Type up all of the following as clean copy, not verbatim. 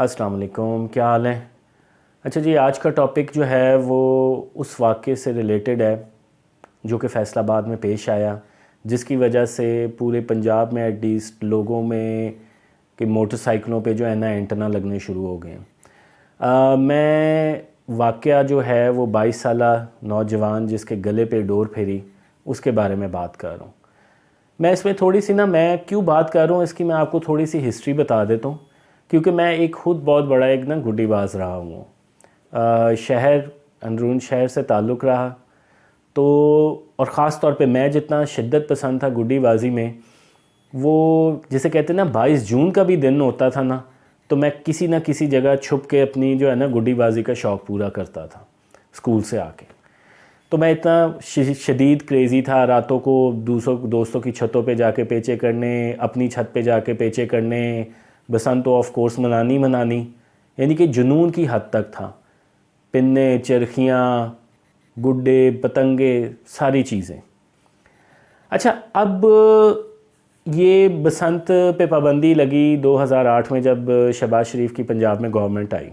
السلام علیکم، کیا حال ہے؟ اچھا جی، آج کا ٹاپک جو ہے وہ اس واقعے سے ریلیٹڈ ہے جو کہ فیصل آباد میں پیش آیا، جس کی وجہ سے پورے پنجاب میں ایٹ لیسٹ لوگوں میں کہ موٹر سائیکلوں پہ جو ہے نا اینٹنا لگنے شروع ہو گئے ہیں۔ میں واقعہ جو ہے وہ 22 سالہ نوجوان جس کے گلے پہ ڈور پھری اس کے بارے میں بات کر رہا ہوں۔ میں اس میں تھوڑی سی میں کیوں بات کر رہا ہوں اس کی میں آپ کو تھوڑی سی ہسٹری بتا دیتا ہوں، کیونکہ میں ایک خود بہت بڑا ایک گڈی باز رہا ہوں۔ شہر اندرون شہر سے تعلق رہا تو، اور خاص طور پہ میں جتنا شدت پسند تھا گڈی بازی میں، وہ جسے کہتے ہیں نا 22 جون کا بھی دن ہوتا تھا نا، تو میں کسی نہ کسی جگہ چھپ کے اپنی جو ہے نا گڈی بازی کا شوق پورا کرتا تھا اسکول سے آ کے۔ تو میں اتنا شدید کریزی تھا، راتوں کو دوستوں کی چھتوں پہ جا کے پیچے کرنے، اپنی چھت پہ جا کے پیچے کرنے، بسنت تو آف کورس منانی، یعنی کہ جنون کی حد تک تھا۔ پنے، چرخیاں، گڈے، پتنگے، ساری چیزیں۔ اچھا، اب یہ بسنت پہ پابندی لگی 2008 میں جب شہباز شریف کی پنجاب میں گورنمنٹ آئی،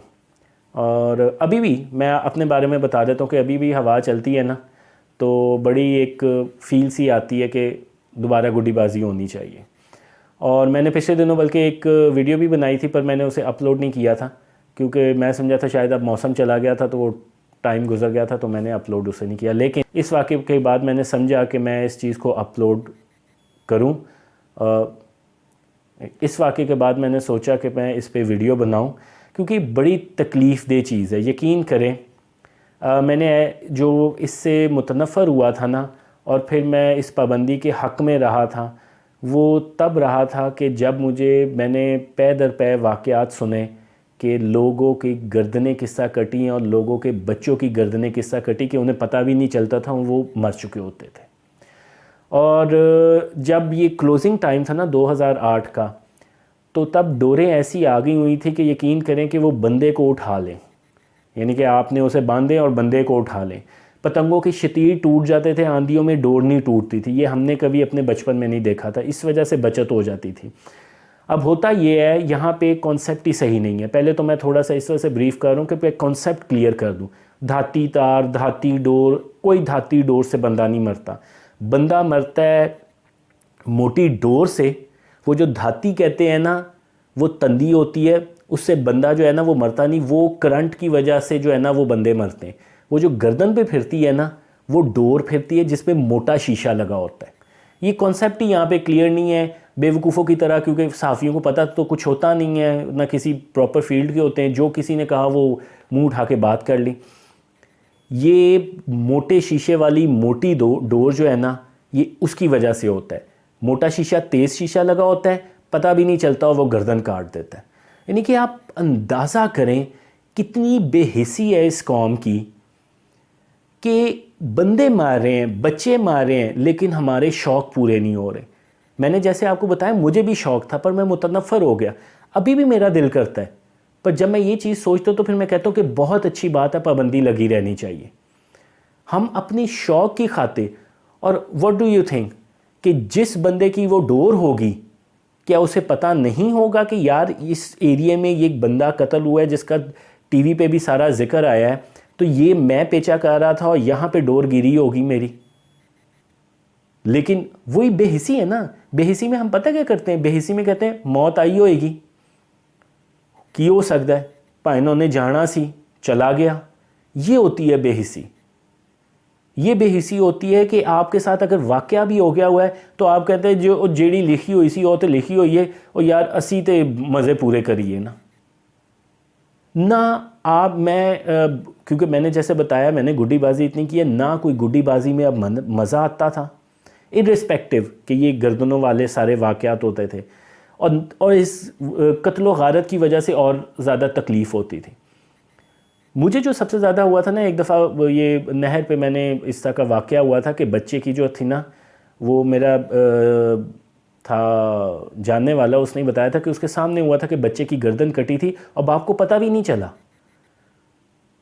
اور ابھی بھی میں اپنے بارے میں بتا دیتا ہوں کہ ابھی بھی ہوا چلتی ہے نا تو بڑی ایک فیل سی آتی ہے کہ دوبارہ گڈی بازی ہونی چاہیے۔ اور میں نے پچھلے دنوں بلکہ ایک ویڈیو بھی بنائی تھی، پر میں نے اسے اپلوڈ نہیں کیا تھا کیونکہ میں سمجھا تھا شاید اب موسم چلا گیا تھا تو وہ ٹائم گزر گیا تھا، تو میں نے اپلوڈ اسے نہیں کیا۔ لیکن اس واقعے کے بعد میں نے سمجھا کہ میں اس چیز کو اپلوڈ کروں۔ اس واقعے کے بعد میں نے سوچا کہ میں اس پہ ویڈیو بناؤں، کیونکہ بڑی تکلیف دہ چیز ہے۔ یقین کریں، میں نے جو اس سے متنفر ہوا تھا نا، اور پھر میں اس پابندی کے حق میں رہا تھا، وہ تب رہا تھا کہ جب میں نے پے در پے واقعات سنے کہ لوگوں کی گردنیں کس طرح کٹی اور لوگوں کے بچوں کی گردنیں کس طرح کٹی کہ انہیں پتہ بھی نہیں چلتا تھا وہ مر چکے ہوتے تھے۔ اور جب یہ کلوزنگ ٹائم تھا نا 2008 کا، تو تب ڈوریں ایسی آ گئی ہوئی تھی کہ یقین کریں کہ وہ بندے کو اٹھا لیں، یعنی کہ آپ نے اسے باندھیں اور بندے کو اٹھا لیں۔ پتنگوں کی شتیر ٹوٹ جاتے تھے، آندھیوں میں ڈور نہیں ٹوٹتی تھی، یہ ہم نے کبھی اپنے بچپن میں نہیں دیکھا تھا، اس وجہ سے بچت ہو جاتی تھی۔ اب ہوتا یہ ہے، یہاں پہ کانسیپٹ ہی صحیح نہیں ہے۔ پہلے تو میں تھوڑا سا اس وجہ سے بریف کر رہا ہوں کہ کانسیپٹ کلیئر کر دوں۔ دھاتی تار، دھاتی ڈور، کوئی دھاتی ڈور سے بندہ نہیں مرتا، بندہ مرتا ہے موٹی ڈور سے۔ وہ جو دھاتی کہتے ہیں نا، وہ تندی ہوتی ہے، اس سے بندہ جو ہے نا وہ مرتا نہیں، وہ کرنٹ کی وجہ سے جو ہے نا وہ بندے مرتے ہیں۔ وہ جو گردن پہ پھرتی ہے نا، وہ ڈور پھرتی ہے جس پہ موٹا شیشہ لگا ہوتا ہے۔ یہ کانسیپٹ ہی یہاں پہ کلیئر نہیں ہے، بے وقوفوں کی طرح، کیونکہ صحافیوں کو پتہ تو کچھ ہوتا نہیں ہے، نہ کسی پراپر فیلڈ کے ہوتے ہیں، جو کسی نے کہا وہ منہ اٹھا کے بات کر لی۔ یہ موٹے شیشے والی موٹی ڈور جو ہے نا، یہ اس کی وجہ سے ہوتا ہے۔ موٹا شیشہ، تیز شیشہ لگا ہوتا ہے، پتہ بھی نہیں چلتا، وہ گردن کاٹ دیتا ہے۔ یعنی کہ آپ اندازہ کریں کتنی بے حسی ہے اس قوم کی کہ بندے مار رہے ہیں، بچے مار رہے ہیں، لیکن ہمارے شوق پورے نہیں ہو رہے۔ میں نے جیسے آپ کو بتایا مجھے بھی شوق تھا، پر میں متنفر ہو گیا۔ ابھی بھی میرا دل کرتا ہے، پر جب میں یہ چیز سوچتا ہوں تو پھر میں کہتا ہوں کہ بہت اچھی بات ہے، پابندی لگی رہنی چاہیے۔ ہم اپنی شوق کی خاطر، اور what do you think کہ جس بندے کی وہ ڈور ہوگی، کیا اسے پتہ نہیں ہوگا کہ یار اس ایریے میں یہ ایک بندہ قتل ہوا ہے جس کا ٹی وی پہ بھی سارا ذکر آیا ہے، تو یہ میں پیچا کر رہا تھا اور یہاں پہ ڈور گری ہوگی میری۔ لیکن وہی بے حسی ہے نا۔ بے حسی میں ہم پتہ کیا کرتے ہیں؟ بے حسی میں کہتے ہیں موت آئی ہوئے گی، کی ہو سکتا ہے، پائنوں نے جانا سی چلا گیا۔ یہ ہوتی ہے بے حسی۔ یہ بے حسی ہوتی ہے کہ آپ کے ساتھ اگر واقعہ بھی ہو گیا ہوا ہے تو آپ کہتے ہیں جو جیڑی لکھی ہوئی سی وہ تو لکھی ہوئی ہے، اور یار اسی تے مزے پورے کریے نہ میں کیونکہ میں نے جیسے بتایا میں نے گڈی بازی اتنی کی ہے، نہ کوئی گڈی بازی میں اب مزہ آتا تھا، ارسپیکٹیو کہ یہ گردنوں والے سارے واقعات ہوتے تھے، اور اس قتل و غارت کی وجہ سے اور زیادہ تکلیف ہوتی تھی۔ مجھے جو سب سے زیادہ ہوا تھا نا، ایک دفعہ یہ نہر پہ میں نے اس طرح کا واقعہ ہوا تھا کہ بچے کی جو تھی نا، وہ میرا تھا جاننے والا، اس نے بتایا تھا کہ اس کے سامنے ہوا تھا کہ بچے کی گردن کٹی تھی اور باپ کو پتہ بھی نہیں چلا۔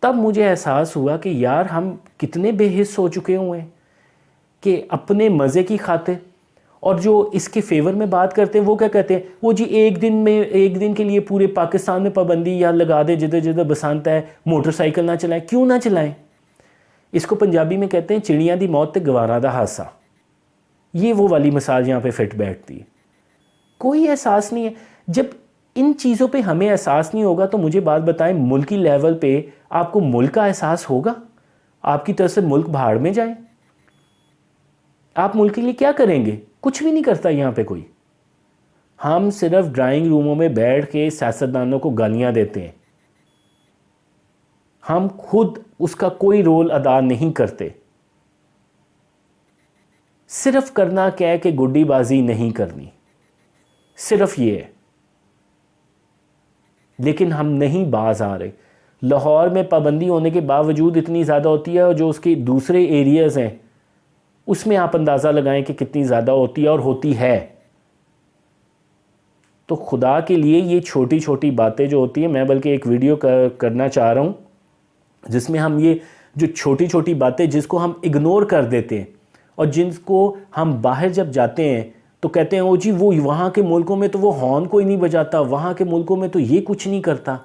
تب مجھے احساس ہوا کہ یار ہم کتنے بے حس ہو چکے ہوئے ہیں کہ اپنے مزے کی خاطر، اور جو اس کے فیور میں بات کرتے ہیں وہ کیا کہتے ہیں، وہ جی ایک دن کے لیے پورے پاکستان میں پابندی یا لگا دے، جدھر جدھر بسنت ہے موٹر سائیکل نہ چلائیں۔ کیوں نہ چلائیں؟ اس کو پنجابی میں کہتے ہیں چڑیاں دی موت تے گوارا دا حادثہ۔ یہ وہ والی مثال یہاں پہ فٹ بیٹھتی ہے۔ کوئی احساس نہیں ہے۔ جب ان چیزوں پہ ہمیں احساس نہیں ہوگا تو مجھے بات بتائیں، ملکی لیول پہ آپ کو ملک کا احساس ہوگا؟ آپ کی طرف سے ملک بھاڑ میں جائیں۔ آپ ملک کے لیے کیا کریں گے؟ کچھ بھی نہیں کرتا یہاں پہ کوئی۔ ہم صرف ڈرائنگ روموں میں بیٹھ کے سیاستدانوں کو گالیاں دیتے ہیں، ہم خود اس کا کوئی رول ادا نہیں کرتے۔ صرف کرنا کیا ہے کہ گڈی بازی نہیں کرنی، صرف یہ ہے، لیکن ہم نہیں باز آ رہے۔ لاہور میں پابندی ہونے کے باوجود اتنی زیادہ ہوتی ہے، اور جو اس کے دوسرے ایریاز ہیں اس میں آپ اندازہ لگائیں کہ کتنی زیادہ ہوتی ہے، اور ہوتی ہے۔ تو خدا کے لیے یہ چھوٹی چھوٹی باتیں جو ہوتی ہیں، میں بلکہ ایک ویڈیو کرنا چاہ رہا ہوں جس میں ہم یہ جو چھوٹی چھوٹی باتیں جس کو ہم اگنور کر دیتے ہیں، اور جن کو ہم باہر جب جاتے ہیں تو کہتے ہیں او جی وہ وہاں کے ملکوں میں تو وہ ہارن کوئی نہیں بجاتا، وہاں کے ملکوں میں تو یہ کچھ نہیں کرتا۔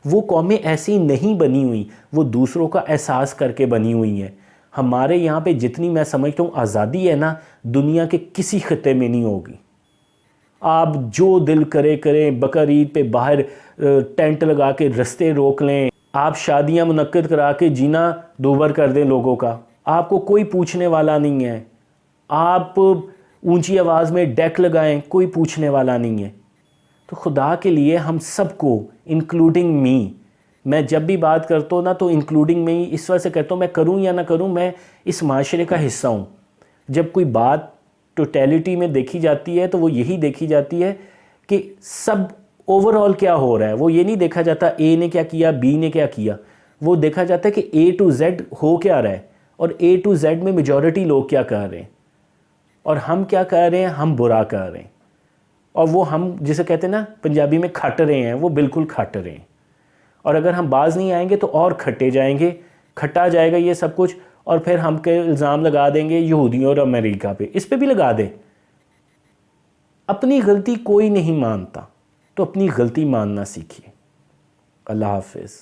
وہ قومیں ایسی نہیں بنی ہوئی، وہ دوسروں کا احساس کر کے بنی ہوئی ہیں۔ ہمارے یہاں پہ جتنی میں سمجھتا ہوں آزادی ہے نا، دنیا کے کسی خطے میں نہیں ہوگی۔ آپ جو دل کرے کریں، بقر عید پہ باہر ٹینٹ لگا کے رستے روک لیں، آپ شادیاں منعقد کرا کے جینا دوبر کر دیں لوگوں کا، آپ کو کوئی پوچھنے والا نہیں ہے۔ آپ اونچی آواز میں ڈیک لگائیں، کوئی پوچھنے والا نہیں ہے۔ تو خدا کے لیے ہم سب کو، انکلوڈنگ می، میں جب بھی بات کرتا ہوں نا تو انکلوڈنگ میں اس وجہ سے کہتا ہوں، میں کروں یا نہ کروں، میں اس معاشرے کا حصہ ہوں۔ جب کوئی بات ٹوٹیلٹی میں دیکھی جاتی ہے تو وہ یہی دیکھی جاتی ہے کہ سب اوورآل کیا ہو رہا ہے۔ وہ یہ نہیں دیکھا جاتا اے نے کیا کیا، بی نے کیا کیا، وہ دیکھا جاتا ہے کہ اے ٹو زیڈ ہو کیا رہا ہے، اور اے ٹو زیڈ میں میجورٹی لوگ کیا کر رہے ہیں، اور ہم کیا کر رہے ہیں، ہم برا کر رہے ہیں۔ اور وہ ہم جسے کہتے ہیں نا پنجابی میں کھٹ رہے ہیں، وہ بالکل کھٹ رہے ہیں۔ اور اگر ہم باز نہیں آئیں گے تو اور کھٹے جائیں گے، کھٹا جائے گا یہ سب کچھ، اور پھر ہم کے الزام لگا دیں گے یہودیوں اور امریکہ پہ، اس پہ بھی لگا دیں۔ اپنی غلطی کوئی نہیں مانتا، تو اپنی غلطی ماننا سیکھیے۔ اللہ حافظ۔